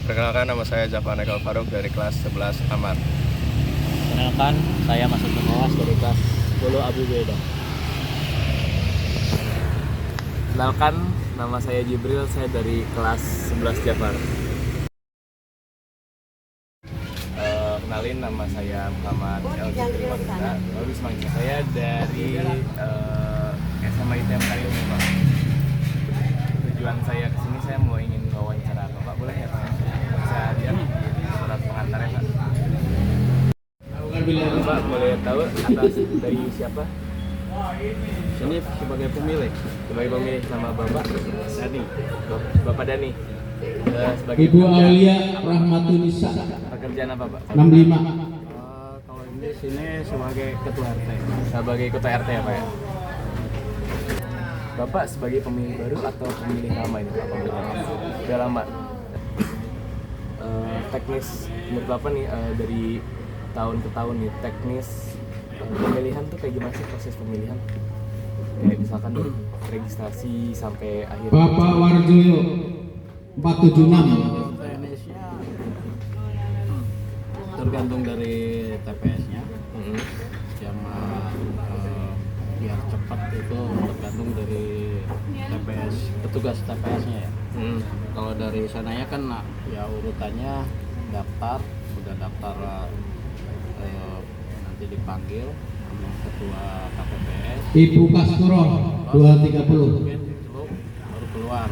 Perkenalkan, nama saya Jafar Nekal Faruk dari kelas 11 Amar. Kenalkan, saya Masuk Pengawas dari kelas 10 Abu Beda. Kenalkan, nama saya Jibril, saya dari kelas 11 Jafar. Kenalin, nama saya Muhammad El Jibri Magna. Lalu manggil saya dari SMA ITM Karyumi, Pak. Tujuan saya kesini, saya mau ingin wawancara Bapak, boleh ya Pak? Bisa lihat di surat pengantarnya Pak. Bapak boleh tahu atas dari siapa? Sini sebagai pemilik. Sebagai pemilih sama Bapak Dani. Bapak Dani. Sebagai Ibu pekerja. Aulia Rahmatunisa Pekerjaan apa Pak? 65. Kalau ini sini sebagai ketua RT. Sebagai ketua RT ya Pak ya? Bapak sebagai pemilih baru atau pemilih lama ini Pak? Udah lama. Teknis menurut Bapak nih dari tahun ke tahun nih, teknis pemilihan tuh kayak gimana sih proses pemilihan? Kayak misalkan dari registrasi sampai akhir. Bapak Warjoyo 476. Teknisnya tergantung dari TPS-nya. Sama biar cepat itu tergantung dari TPS, petugas TPS-nya ya. Kalau dari sananya kan ya urutannya daftar, udah daftar nanti dipanggil sama ketua KPPS. Ibu Kasturo 230. Mungkin baru keluar.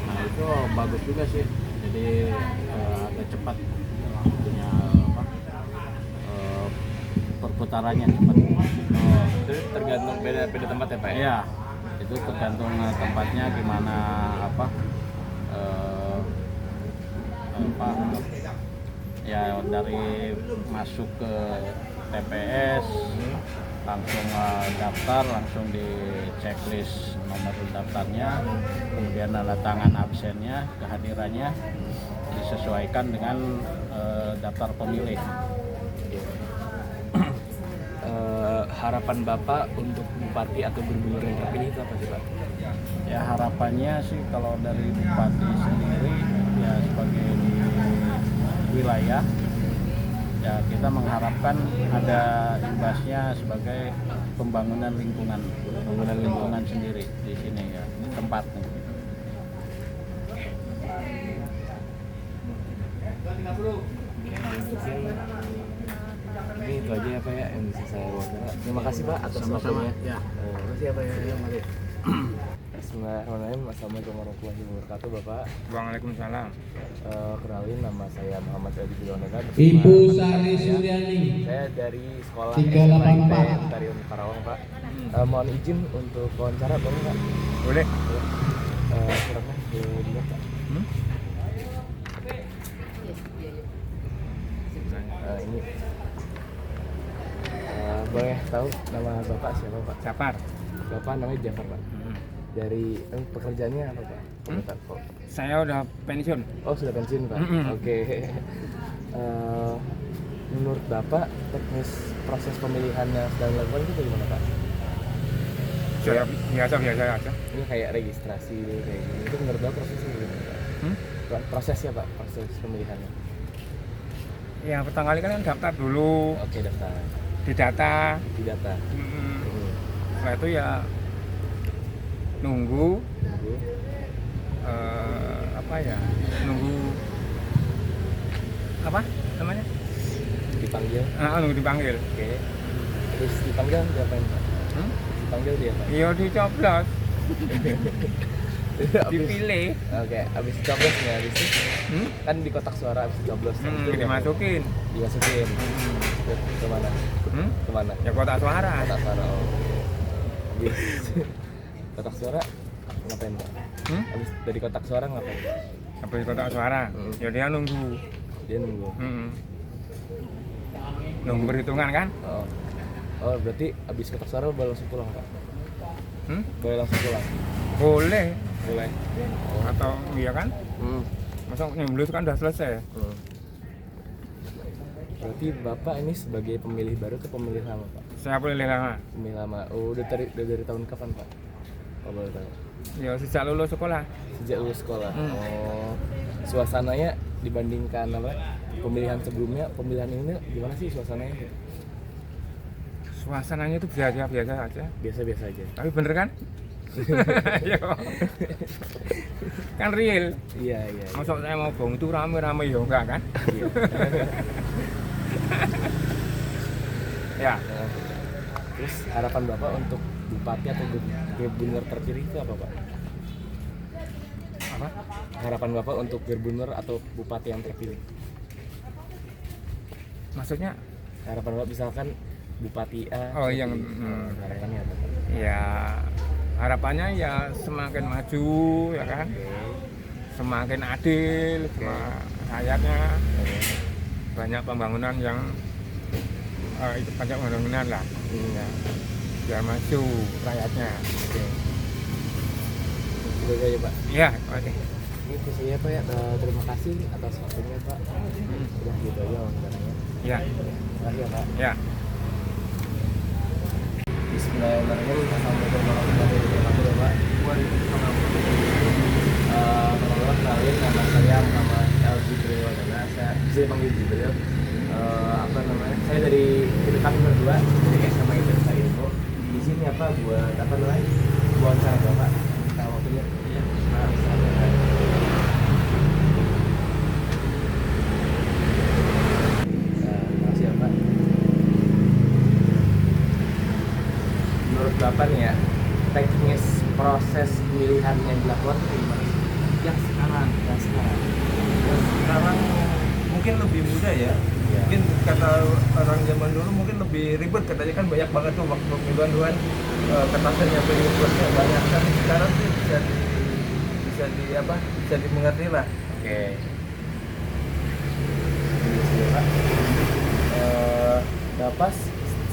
Nah itu bagus juga sih. Jadi agak cepat punya apa, perputarannya cepat. Oh, itu tergantung beda tempat ya Pak ya? Iya, itu tergantung tempatnya gimana apa ya dari masuk ke TPS langsung daftar, langsung di checklist nomor daftarnya, kemudian tanda tangan absennya, kehadirannya disesuaikan dengan daftar pemilih. Harapan Bapak untuk bupati atau gubernur yang terpilih itu apa sih Pak? Ya harapannya sih kalau dari bupati sendiri ya sebagai di wilayah ya kita mengharapkan ada imbasnya sebagai pembangunan lingkungan sendiri di sini ya tempatnya. Ini itu aja ya Pak ya yang bisa saya wawancara. Terima kasih Pak atas Sama-sama, waktunya. ya. Terima kasih ya Pak ya. Bismillahirrahmanirrahim. Assalamualaikum warahmatullahi wabarakatuh Bapak. Waalaikumsalam. Kenalin, nama saya Muhammad Edi Bilonega. Ibu Sari Suryani Saya dari sekolah 384. Tariun Karawang Pak. Mohon izin untuk wawancara boleh Pak? Boleh. Suratnya dilihat Pak. Ini boleh tahu nama Bapak siapa Pak? Jafar. Bapak namanya Jafar Pak. Dari pekerjaannya apa Pak? Saya udah pensiun. Oh sudah pensiun Pak. Oke. Menurut Bapak teknis proses pemilihan yang sedang dilakukan itu bagaimana Pak? Biasa aja. Ini kayak registrasi kayak gini. Itu menurut Bapak prosesnya gimana Pak? Prosesnya Pak, proses pemilihannya. Ya pertama kali kan daftar dulu, Oke, daftar di data. di data. Setelah itu ya nunggu Tunggu. nunggu apa namanya? Dipanggil. Nunggu dipanggil. Oke. Terus dipanggil diapain Pak? Dipanggil dia Pak. Iya dicoblos, dipilih, Oke, abis dicoblos nggak habis itu? Kan di kotak suara abis dicoblos. dimasukin. Dimasukin. Ke mana? Kemana? Ya kotak suara. Kotak suara. Oh. Habis kotak suara ngapain Pak? Habis dari kotak suara ngapain? Habis kotak suara, ya dia nunggu. Dia nunggu. Nunggu perhitungan kan? Oh. Oh, berarti abis kotak suara boleh langsung pulang Pak? Boleh langsung pulang? Boleh. Boleh. Atau iya kan? Masa nyemblus kan udah selesai. Berarti Bapak ini sebagai pemilih baru atau pemilih lama Pak? Saya pemilih lama. Pemilih lama. Oh, udah dari tahun kapan Pak? Kalau boleh tahu. Ya sejak lulus sekolah. Sejak lulus sekolah. Oh, suasananya dibandingkan apa pemilihan sebelumnya, pemilihan ini gimana sih suasananya? Suasananya itu biasa aja. Biasa-biasa aja. Tapi bener kan? Ayo. Kan real. Iya, iya. Masuk saya mau bong itu rame-rame ya enggak kan? Iya. Ya. Terus harapan Bapak untuk bupati atau gubernur terpilih itu apa, Pak? Apa? Harapan Bapak untuk gubernur atau bupati yang terpilih? Maksudnya Harapan Bapak misalkan bupati A. Oh, yang harapannya apa, Pak? ya harapannya ya semakin maju ya kan? Semakin adil sama rakyatnya. Banyak pembangunan yang itu banyak pembangunan lah. Ya. Biar maju rakyatnya. Oke. Itu aja, Pak. Ya, oke. Ini saya Pak ya, terima kasih atas waktunya Pak. Udah gitu aja wawancaranya. Ya, Terima kasih ya Pak. ya. Bismillahirrahmanirrahim. Assalamualaikum warahmatullahi wabarakatuh Pak. Pertama kenalin nama saya Muhammad El Jibril Wadana. Saya bisa dipanggil Jibril. Apa namanya? Saya dari Dekan berdua dari SMA Ijazah Ilmu. Di sini apa buat apa namanya? Wawancara Bapak. Kita waktunya. Iya. Makasih ya Pak. Menurut Bapak nih ya, teknis proses pemilihan yang dilakukan itu gimana sih? Yang sekarang Sekarang mungkin lebih mudah ya. Iya. Mungkin kata orang zaman dulu mungkin lebih ribet, katanya kan banyak banget tuh waktu pemilihan kertasnya pengikutnya banyak kan. Sekarang sih bisa dimengerti lah. Oke. Ini sih, Pak. Bapak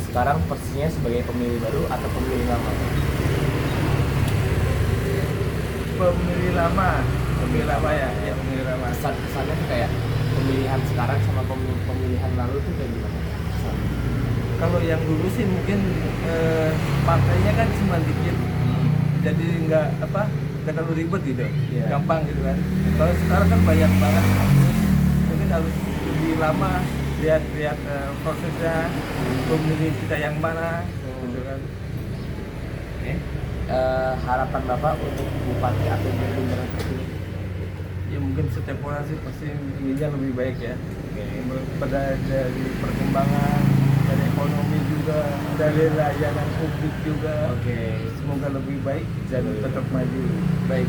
sekarang posisinya sebagai pemilih baru atau pemilih lama? Pemilih lama ya, pemilih lama. Kesannya tuh kayak pemilihan sekarang sama pemilihan lalu tuh kayak gimana? Kesannya? Kalau yang dulu sih mungkin partainya kan cuma dikit, jadi nggak terlalu ribet gitu, Iya. gampang gitu kan. Kalau sekarang kan banyak banget, mungkin harus lebih lama lihat prosesnya, pemilih kita yang mana, gitu kan. Oke. Harapan Bapak untuk bupati atau gubernur terpilih? Ya mungkin setiap orang sih pasti inginnya lebih baik ya. Oke. Pada dari perkembangan, dari ekonomi juga, dari layanan publik juga. Oke. Semoga lebih baik dan tetap maju. Baik.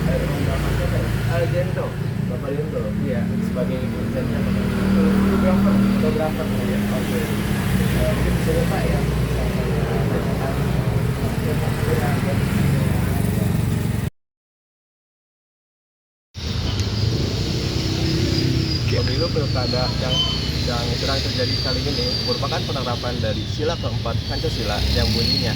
Dari Bapak siapa? Algento, Bapak Yunto. iya. Sebagai dosennya apa? Fotografer. Fotografer ya. Oke. Mungkin bisa ya Pak ya. Pemilu pilkada yang sedang terjadi kali ini merupakan penerapan dari sila keempat Pancasila yang bunyinya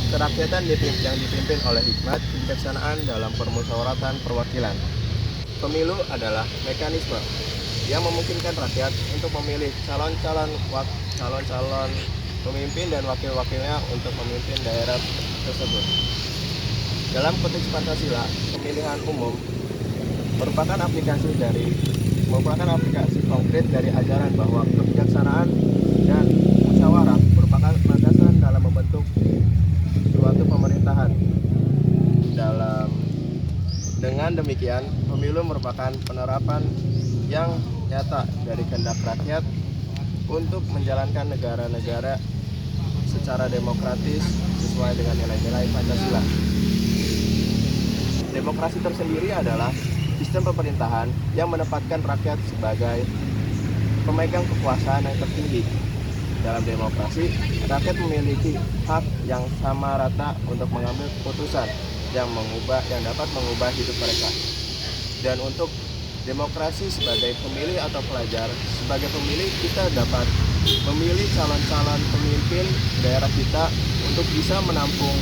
kerakyatan yang dipimpin oleh hikmat kebijaksanaan dalam permusyawaratan perwakilan. Pemilu adalah mekanisme yang memungkinkan rakyat untuk memilih calon-calon pemimpin dan wakil-wakilnya untuk memimpin daerah tersebut. Dalam konteks Pancasila, pemilihan umum merupakan aplikasi konkret dari ajaran bahwa kebijaksanaan dan musyawarah merupakan landasan dalam membentuk suatu pemerintahan. Dengan demikian, pemilu merupakan penerapan yang nyata dari kehendak rakyat untuk menjalankan negara-negara secara demokratis sesuai dengan nilai-nilai Pancasila. Demokrasi tersendiri adalah sistem pemerintahan yang menempatkan rakyat sebagai pemegang kekuasaan yang tertinggi. Dalam demokrasi, rakyat memiliki hak yang sama rata untuk mengambil keputusan yang dapat mengubah hidup mereka. Dan untuk demokrasi sebagai pemilih atau pelajar, sebagai pemilih kita dapat memilih calon-calon pemimpin daerah kita untuk bisa menampung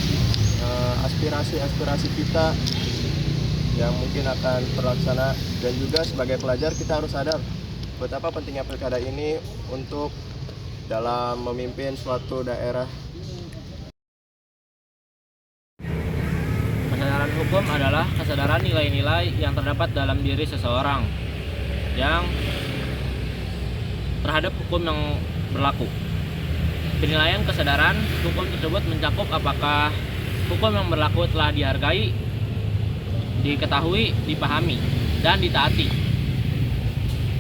aspirasi-aspirasi kita yang mungkin akan terlaksana. Dan juga sebagai pelajar kita harus sadar betapa pentingnya pilkada ini untuk dalam memimpin suatu daerah. Kesadaran hukum adalah kesadaran nilai-nilai yang terdapat dalam diri seseorang. yang terhadap hukum yang berlaku. Penilaian kesadaran hukum tersebut mencakup apakah hukum yang berlaku telah dihargai, diketahui, dipahami, dan ditaati.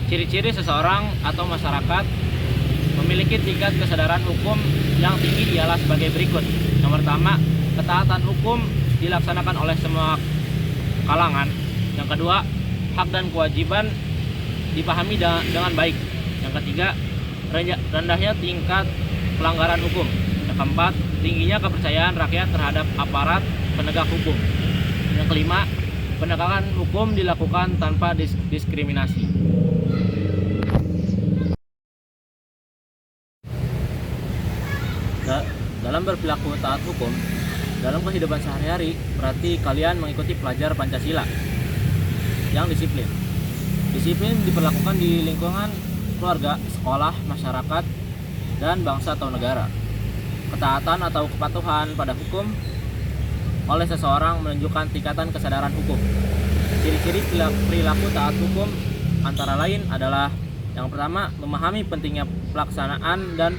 Ciri-ciri seseorang atau masyarakat memiliki tingkat kesadaran hukum yang tinggi ialah sebagai berikut. Yang pertama, ketaatan hukum dilaksanakan oleh semua kalangan. Yang kedua, hak dan kewajiban dipahami dengan baik. Yang ketiga, rendahnya tingkat pelanggaran hukum. Yang keempat, tingginya kepercayaan rakyat terhadap aparat penegak hukum. Yang kelima, penegakan hukum dilakukan tanpa diskriminasi. Dalam berperilaku taat hukum, dalam kehidupan sehari-hari, berarti kalian mengikuti pelajar Pancasila yang disiplin. Disiplin diperlakukan di lingkungan keluarga, sekolah, masyarakat, dan bangsa atau negara. Ketaatan atau kepatuhan pada hukum oleh seseorang menunjukkan tingkatan kesadaran hukum. Ciri-ciri perilaku taat hukum antara lain adalah: yang pertama, memahami pentingnya pelaksanaan dan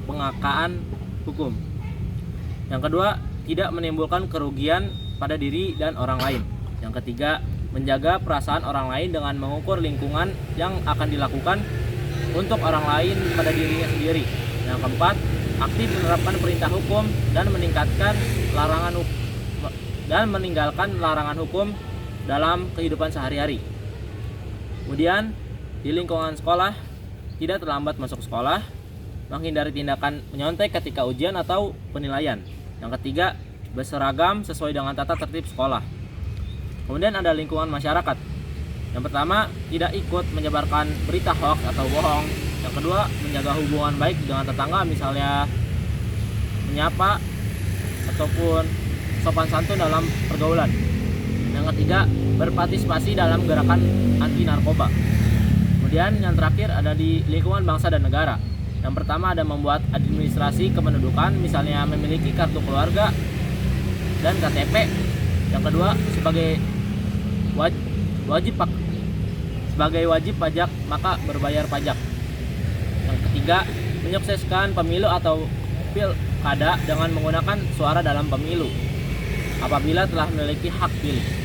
pengakaan hukum. Yang kedua, tidak menimbulkan kerugian pada diri dan orang lain. Yang ketiga, menjaga perasaan orang lain dengan mengukur lingkungan yang akan dilakukan untuk orang lain pada dirinya sendiri. Yang keempat, aktif menerapkan perintah hukum dan meninggalkan larangan hukum dalam kehidupan sehari-hari. Kemudian, di lingkungan sekolah, tidak terlambat masuk sekolah, menghindari tindakan menyontek ketika ujian atau penilaian. Yang ketiga, berseragam sesuai dengan tata tertib sekolah. Kemudian ada lingkungan masyarakat. Yang pertama, tidak ikut menyebarkan berita hoax atau bohong. Yang kedua, menjaga hubungan baik dengan tetangga, misalnya menyapa ataupun sopan santun dalam pergaulan. Yang ketiga, berpartisipasi dalam gerakan anti narkoba. Kemudian yang terakhir ada di lingkungan bangsa dan negara. Yang pertama ada membuat administrasi kependudukan, misalnya memiliki kartu keluarga dan KTP. Yang kedua, sebagai wajib pajak maka berbayar pajak. Yang ketiga, menyukseskan pemilu atau pilkada dengan menggunakan suara dalam pemilu apabila telah memiliki hak pilih.